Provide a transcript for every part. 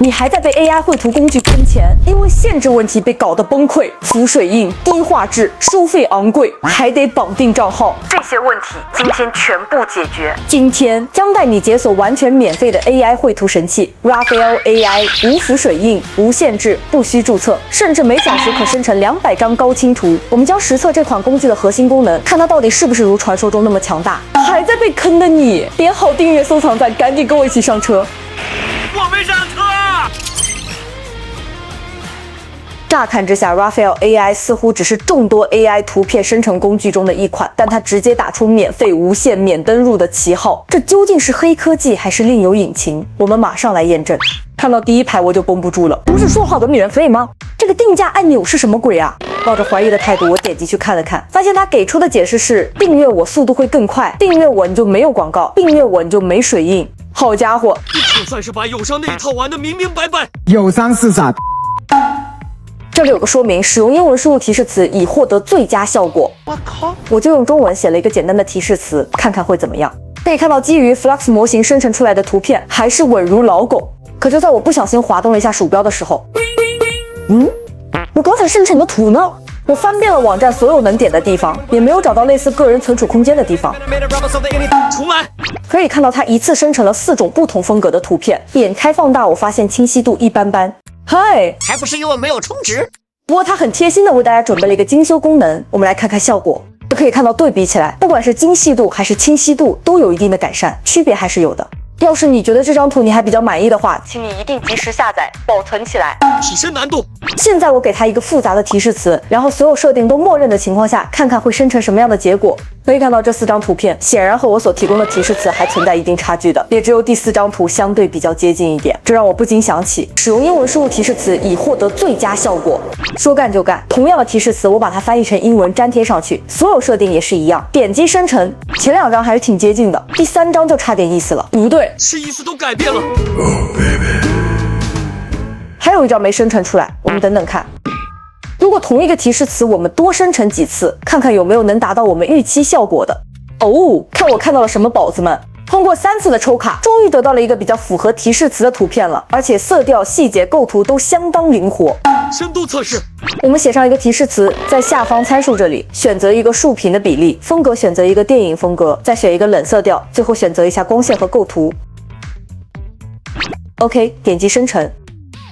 你还在被 AI 绘图工具坑钱，因为限制问题被搞得崩溃，浮水印、低画质、收费昂贵，还得绑定账号。这些问题今天全部解决。今天将带你解锁完全免费的 AI 绘图神器 Raphael AI， 无浮水印、无限制、不需注册，甚至每小时可生成200张高清图。我们将实测这款工具的核心功能，看它到底是不是如传说中那么强大。还在被坑的你，点好订阅、收藏赞，赶紧跟我一起上车。我没上车。乍看之下 ，Raphael AI 似乎只是众多 AI 图片生成工具中的一款，但它直接打出免费、无限、免登入的旗号，这究竟是黑科技还是另有隐情？我们马上来验证。看到第一排我就绷不住了，不是说好的免费吗？这个定价按钮是什么鬼啊？抱着怀疑的态度，我点击去看了看，发现他给出的解释是：订阅我速度会更快，订阅我你就没有广告，订阅我你就没水印。好家伙，就算是把友商那一套玩得明明白白，友商是傻。这里有个说明，使用英文输入提示词以获得最佳效果。我靠！我就用中文写了一个简单的提示词，看看会怎么样。可以看到，基于 Flux 模型生成出来的图片还是稳如老狗。可就在我不小心滑动了一下鼠标的时候，我刚才生成的图呢？我翻遍了网站所有能点的地方，也没有找到类似个人存储空间的地方。重来。可以看到，它一次生成了4种不同风格的图片。点开放大，我发现清晰度一般般。嗨，还不是因为没有充值。不过它很贴心的为大家准备了一个精修功能，我们来看看效果。就可以看到对比起来，不管是精细度还是清晰度都有一定的改善，区别还是有的。要是你觉得这张图你还比较满意的话，请你一定及时下载保存起来。提升难度。现在我给它一个复杂的提示词，然后所有设定都默认的情况下，看看会生成什么样的结果。可以看到这4张图片显然和我所提供的提示词还存在一定差距的，也只有第4张图相对比较接近一点。这让我不禁想起，使用英文输入提示词以获得最佳效果。说干就干，同样的提示词我把它翻译成英文粘贴上去，所有设定也是一样。点击生成，前2张还是挺接近的，第3张就差点意思了。不对，是意思都改变了。还有一张没生成出来，我们等等看。如果同一个提示词我们多生成几次，看看有没有能达到我们预期效果的。哦，看我看到了什么，宝子们！通过3次的抽卡，终于得到了一个比较符合提示词的图片了，而且色调、细节、构图都相当灵活。深度测试，我们写上一个提示词，在下方参数这里选择一个竖屏的比例，风格选择一个电影风格，再选一个冷色调，最后选择一下光线和构图。OK， 点击生成。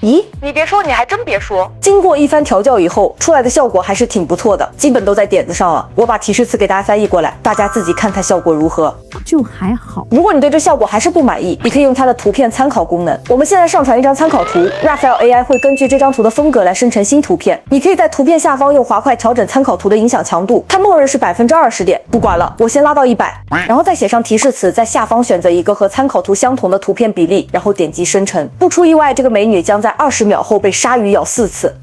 咦，你别说，你还真别说，经过一番调教以后，出来的效果还是挺不错的，基本都在点子上了。我把提示词给大家翻译过来，大家自己看看效果如何。就还好。如果你对这效果还是不满意，你可以用它的图片参考功能。我们现在上传一张参考图 ，Raphael AI 会根据这张图的风格来生成新图片。你可以在图片下方用滑块调整参考图的影响强度，它默认是20%点。不管了，我先拉到100，然后再写上提示词，在下方选择一个和参考图相同的图片比例，然后点击生成。不出意外，这个美女将在20秒后被鲨鱼咬4次。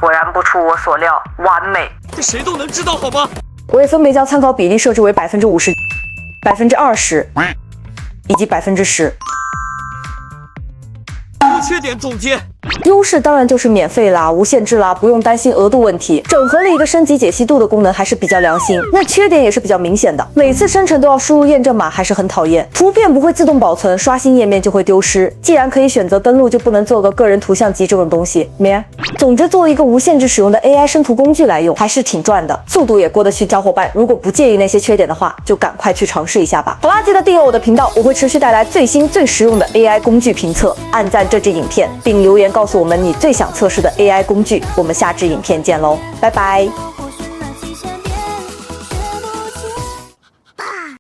果然不出我所料，完美。这谁都能知道好吗？我也分别将参考比例设置为50%、20%以及10%。优缺点总结。优势当然就是免费啦，无限制啦，不用担心额度问题，整合了一个升级解析度的功能，还是比较良心。那缺点也是比较明显的，每次生成都要输入验证码，还是很讨厌。图片不会自动保存，刷新页面就会丢失。既然可以选择登录，就不能做个个人图像集这种东西咩？总之，作为一个无限制使用的 AI 生图工具来用，还是挺赚的，速度也过得去。小伙伴如果不介意那些缺点的话，就赶快去尝试一下吧。好啦，记得订阅我的频道，我会持续带来最新最实用的 AI 工具评测。按赞这支影片，并留言告诉我们你最想测试的 AI 工具。我们下支影片见喽，拜拜。